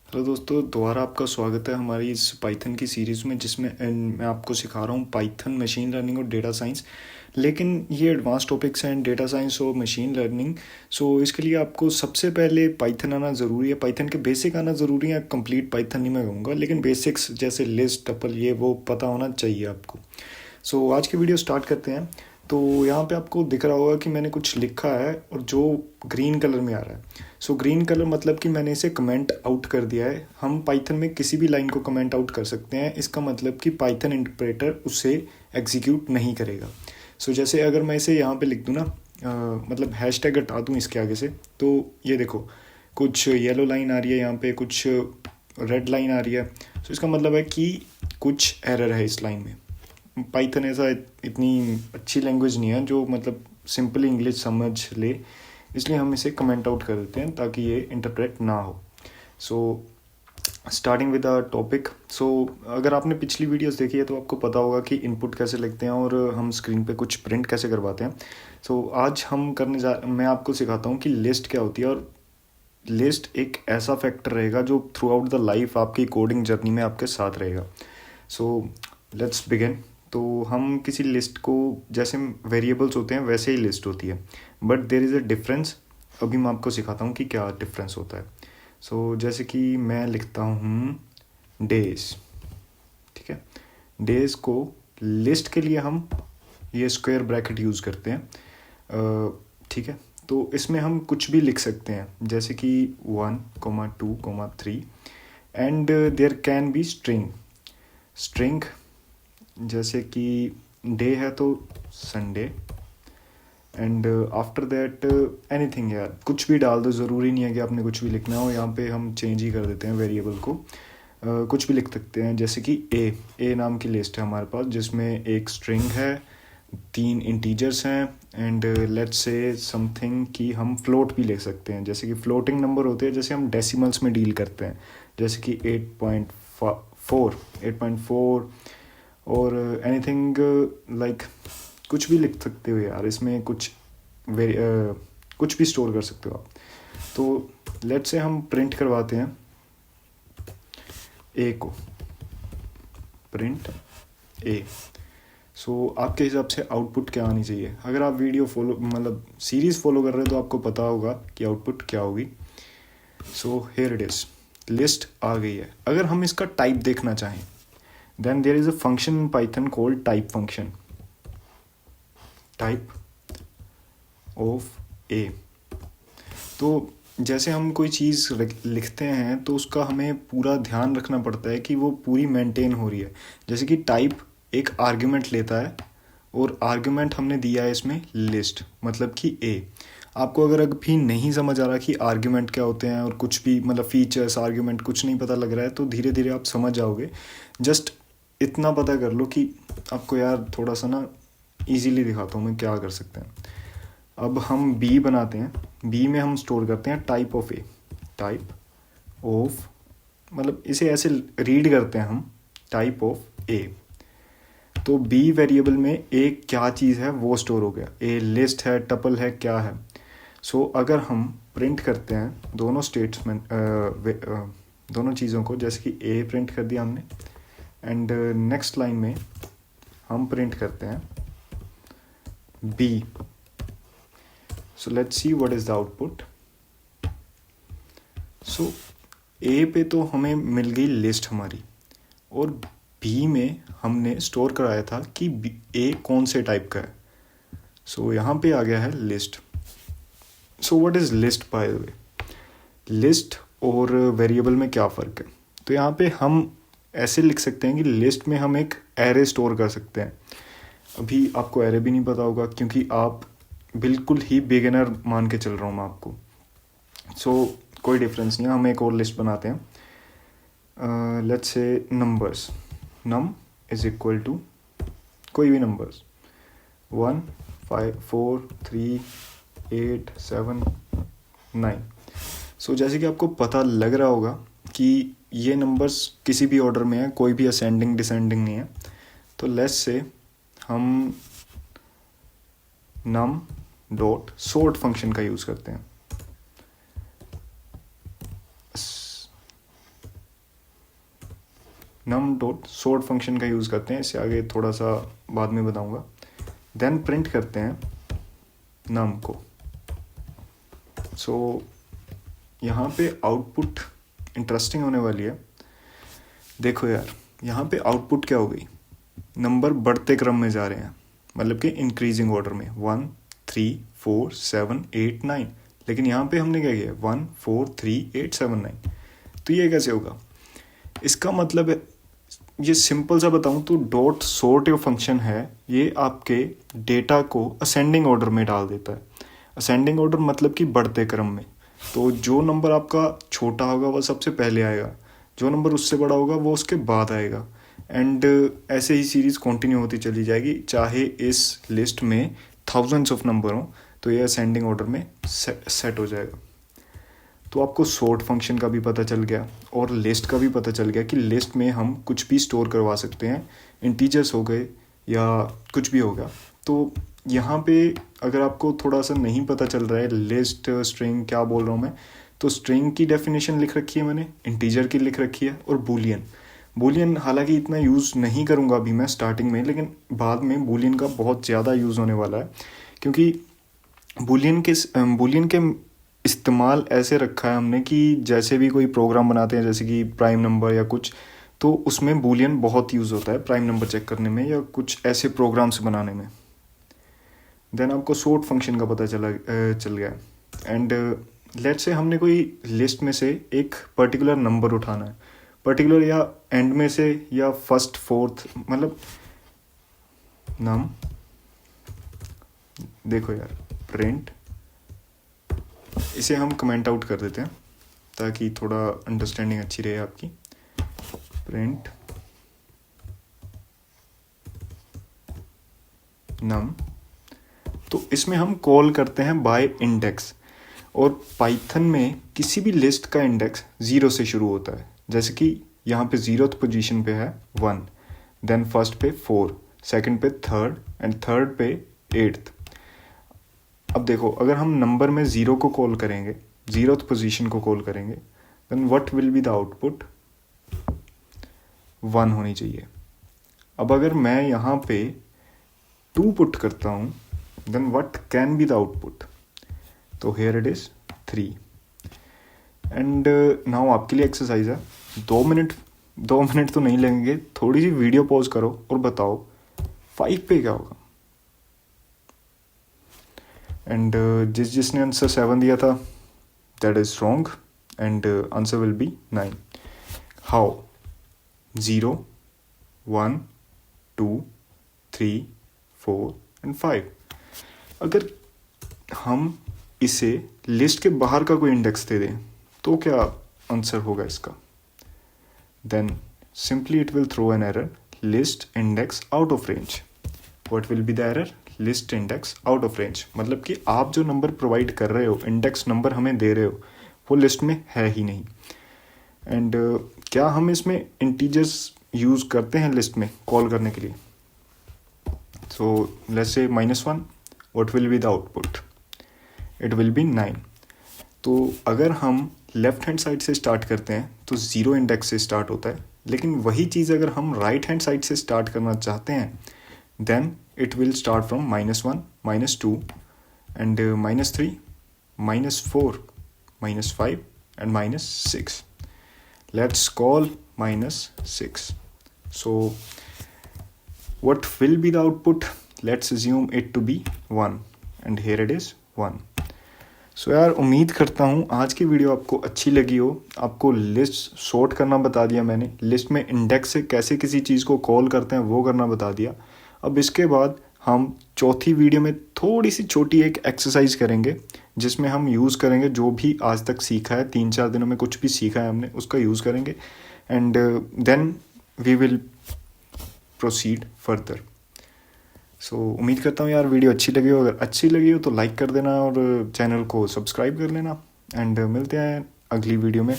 Hello दोस्तों, दोबारा आपका स्वागत है हमारी इस पाइथन की सीरीज़ में, जिसमें मैं आपको सिखा रहा हूँ पाइथन, मशीन लर्निंग और डेटा साइंस। लेकिन ये एडवांस टॉपिक्स हैं, डेटा साइंस और मशीन लर्निंग। सो इसके लिए आपको सबसे पहले पाइथन आना ज़रूरी है। पाइथन के बेसिक आना ज़रूरी है, कंप्लीट पाइथन नहीं मैं कहूँगा, लेकिन बेसिक्स जैसे लिस्ट, टपल, ये वो पता होना चाहिए आपको। सो आज की वीडियो स्टार्ट करते हैं। तो यहाँ पे आपको दिख रहा होगा कि मैंने कुछ लिखा है और जो ग्रीन कलर में आ रहा है। सो ग्रीन कलर मतलब कि मैंने इसे कमेंट आउट कर दिया है। हम पाइथन में किसी भी लाइन को कमेंट आउट कर सकते हैं। इसका मतलब कि पाइथन इंटरप्रेटर उसे एग्जीक्यूट नहीं करेगा। सो जैसे अगर मैं इसे यहाँ पे लिख दूँ ना, मतलब हैशटैग हटा दूँ इसके आगे से, तो ये देखो कुछ येलो लाइन आ रही है, यहाँ पे कुछ रेड लाइन आ रही है। सो इसका मतलब है कि कुछ एरर है इस लाइन में। पाइथन ऐसा इतनी अच्छी लैंग्वेज नहीं है जो मतलब सिंपल इंग्लिश समझ ले, इसलिए हम इसे कमेंट आउट कर देते हैं ताकि ये इंटरप्रेट ना हो। So starting with the topic. So अगर आपने पिछली वीडियोस देखी है तो आपको पता होगा कि इनपुट कैसे लिखते हैं और हम स्क्रीन पे कुछ प्रिंट कैसे करवाते हैं। सो आज मैं आपको सिखाता हूँ कि लिस्ट क्या होती है। और लिस्ट एक ऐसा फैक्टर रहेगा जो थ्रू आउट द लाइफ आपकी कोडिंग जर्नी में आपके साथ रहेगा। So let's begin. तो हम किसी लिस्ट को, जैसे वेरिएबल्स होते हैं वैसे ही लिस्ट होती है, but there is a difference. अभी मैं आपको सिखाता हूँ कि क्या डिफरेंस होता है। सो जैसे कि मैं लिखता हूँ डेज, ठीक है। डेज को लिस्ट के लिए हम ये स्क्वायर ब्रैकेट यूज़ करते हैं, ठीक है। तो इसमें हम कुछ भी लिख सकते हैं, जैसे कि 1, 2, 3 and there can be string. जैसे कि डे है तो Sunday, and after that anything. यार कुछ भी डाल दो, ज़रूरी नहीं है कि आपने कुछ भी लिखना हो। यहाँ पे हम चेंज ही कर देते हैं वेरिएबल को। कुछ भी लिख सकते हैं, जैसे कि ए नाम की लिस्ट है हमारे पास, जिसमें एक स्ट्रिंग है, 3 इंटीजर्स हैं, एंड लेट्स से समथिंग कि हम फ्लोट भी लिख सकते हैं। जैसे कि फ्लोटिंग नंबर होते हैं, जैसे हम डेसिमल्स में डील करते हैं, जैसे कि 8.4 और एनीथिंग लाइक कुछ भी लिख सकते हो यार। इसमें कुछ भी स्टोर कर सकते हो आप। तो लेट से हम प्रिंट करवाते हैं ए को, प्रिंट ए। सो आपके हिसाब से आउटपुट क्या आनी चाहिए? अगर आप वीडियो फॉलो मतलब सीरीज़ फॉलो कर रहे हो तो आपको पता होगा कि आउटपुट क्या होगी। So here it is, list आ गई है। अगर हम इसका टाइप देखना चाहें, then there is a function in Python called type function, type of a. तो जैसे हम कोई चीज़ लिखते हैं तो उसका हमें पूरा ध्यान रखना पड़ता है कि वो पूरी मेंटेन हो रही है। जैसे कि टाइप एक आर्ग्यूमेंट लेता है, और आर्ग्यूमेंट हमने दिया है इसमें लिस्ट, मतलब कि ए। आपको अगर अभी नहीं समझ आ रहा कि आर्ग्यूमेंट क्या होते हैं और कुछ भी मतलब फीचर्स आर्ग्यूमेंट कुछ नहीं पता लग रहा है, तो धीरे धीरे आप समझ जाओगे। जस्ट इतना पता कर लो कि आपको यार थोड़ा सा ना इजीली दिखाता हूँ मैं क्या कर सकते हैं। अब हम बी बनाते हैं। बी में हम स्टोर करते हैं type of A. Type of मतलब इसे ऐसे रीड करते हैं हम, टाइप ऑफ ए। तो बी वेरिएबल में ए क्या चीज़ है वो स्टोर हो गया। ए लिस्ट है, टपल है, क्या है। सो अगर हम प्रिंट करते हैं दोनों स्टेटमेंट, दोनों चीज़ों को, जैसे कि ए प्रिंट कर दिया हमने, एंड नेक्स्ट लाइन में हम प्रिंट करते हैं b. So let's see what is the output. So a पे तो हमें मिल गई लिस्ट हमारी, और बी में हमने स्टोर कराया था कि ए कौन से टाइप का है। सो यहाँ पे आ गया है list. So what is list by the way? List और वेरिएबल में क्या फ़र्क है? तो यहाँ पे हम ऐसे लिख सकते हैं कि लिस्ट में हम एक एरे स्टोर कर सकते हैं। अभी आपको एरे भी नहीं पता होगा, क्योंकि आप बिल्कुल ही बिगिनर मान के चल रहा हूँ मैं आपको। सो कोई डिफरेंस नहीं है, हम एक और लिस्ट बनाते हैं। Let's say numbers, num is equal to कोई भी नंबर्स, 1, 5, 4, 3, 8, 7, 9। सो जैसे कि आपको पता लग रहा होगा कि ये नंबर्स किसी भी ऑर्डर में है, कोई भी असेंडिंग डिसेंडिंग नहीं है। तो लेट्स से हम नम डॉट सोर्ट फंक्शन का यूज़ करते हैं। नम डॉट सॉर्ट फंक्शन का यूज़ करते हैं, इससे आगे थोड़ा सा बाद में बताऊंगा। देन प्रिंट करते हैं नम को। सो यहाँ पे आउटपुट इंटरेस्टिंग होने वाली है। देखो यार, यहाँ पे आउटपुट क्या हो गई, नंबर बढ़ते क्रम में जा रहे हैं, मतलब कि इंक्रीजिंग ऑर्डर में 1 3 4 7 8 9, लेकिन यहाँ पे हमने क्या किया 1 4 3 8 7 9। तो ये कैसे होगा, इसका मतलब है, ये सिंपल सा बताऊँ तो डॉट सॉर्ट जो फंक्शन है ये आपके डेटा को असेंडिंग ऑर्डर में डाल देता है। असेंडिंग ऑर्डर मतलब कि बढ़ते क्रम में। तो जो नंबर आपका छोटा होगा वो सबसे पहले आएगा, जो नंबर उससे बड़ा होगा वो उसके बाद आएगा, एंड ऐसे ही सीरीज़ कंटिन्यू होती चली जाएगी। चाहे इस लिस्ट में थाउजेंड्स ऑफ नंबर हों तो ये असेंडिंग ऑर्डर में सेट हो जाएगा। तो आपको सॉर्ट फंक्शन का भी पता चल गया और लिस्ट का भी पता चल गया कि लिस्ट में हम कुछ भी स्टोर करवा सकते हैं, इंटीजर्स हो गए या कुछ भी होगा। तो यहाँ पे अगर आपको थोड़ा सा नहीं पता चल रहा है लिस्ट स्ट्रिंग क्या बोल रहा हूँ मैं, तो स्ट्रिंग की डेफिनेशन लिख रखी है मैंने, इंटीजर की लिख रखी है, और बूलियन हालांकि इतना यूज़ नहीं करूँगा अभी मैं स्टार्टिंग में, लेकिन बाद में बूलियन का बहुत ज़्यादा यूज़ होने वाला है, क्योंकि बूलियन के इस्तेमाल ऐसे रखा है हमने कि जैसे भी कोई प्रोग्राम बनाते हैं जैसे कि प्राइम नंबर या कुछ, तो उसमें बूलियन बहुत यूज़ होता है प्राइम नंबर चेक करने में या कुछ ऐसे प्रोग्राम्स बनाने में। देन आपको सॉर्ट फंक्शन का पता चल गया। एंड लेट्स से हमने कोई लिस्ट में से एक पर्टिकुलर नंबर उठाना है, पर्टिकुलर या एंड में से या फर्स्ट फोर्थ, मतलब नम, देखो यार प्रिंट, इसे हम कमेंट आउट कर देते हैं ताकि थोड़ा अंडरस्टैंडिंग अच्छी रहे आपकी। प्रिंट नम, तो इसमें हम कॉल करते हैं बाय इंडेक्स, और पाइथन में किसी भी लिस्ट का इंडेक्स 0 से शुरू होता है। जैसे कि यहाँ पे 0th पोजीशन पे है 1, देन फर्स्ट पे 4, सेकंड पे 3rd एंड थर्ड पे 8th। अब देखो अगर हम नंबर में 0 को कॉल करेंगे, 0th पोजीशन को कॉल करेंगे, then what will be the output, 1 होनी चाहिए। अब अगर मैं यहाँ पे 2 पुट करता हूँ, then what can be the output, तो here it is 3। And now आपके लिए एक्सरसाइज है, 2 मिनट तो नहीं लगेंगे, थोड़ी सी वीडियो पॉज करो और बताओ 5 पे क्या होगा। एंड जिसने आंसर 7 दिया था that is wrong, and answer will be 9। How, 0 1 2 3 4 and 5। अगर हम इसे लिस्ट के बाहर का कोई इंडेक्स दे दें तो क्या आंसर होगा इसका, then simply it will throw an error, list index out of range. What will be the error, list index out of range, मतलब कि आप जो नंबर प्रोवाइड कर रहे हो, इंडेक्स नंबर हमें दे रहे हो, वो लिस्ट में है ही नहीं। एंड क्या हम इसमें इंटीजर्स यूज़ करते हैं लिस्ट में कॉल करने के लिए, so let's say -1, what will be the output, it will be 9। तो अगर हम लेफ्ट हैंड साइड से स्टार्ट करते हैं तो 0 इंडेक्स से स्टार्ट होता है, लेकिन वही चीज़ अगर हम राइट हैंड साइड से स्टार्ट करना चाहते हैं then it will start from -1 -2 and -3 -4 -5 and -6। Let's call -6। So what will be the output, let's assume it to be 1 and here it is 1। सो यार उम्मीद करता हूँ आज की वीडियो आपको अच्छी लगी हो। आपको लिस्ट सॉर्ट करना बता दिया मैंने, लिस्ट में इंडेक्स से कैसे किसी चीज़ को कॉल करते हैं वो करना बता दिया। अब इसके बाद हम चौथी वीडियो में थोड़ी सी छोटी एक एक्सरसाइज करेंगे जिसमें हम यूज़ करेंगे जो भी आज तक सीखा है, 3-4 दिनों में कुछ भी सीखा है हमने उसका यूज़ करेंगे, and then we will proceed further. So उम्मीद करता हूँ यार वीडियो अच्छी लगी हो, अगर अच्छी लगी हो तो लाइक कर देना और चैनल को सब्सक्राइब कर लेना, एंड मिलते हैं अगली वीडियो में।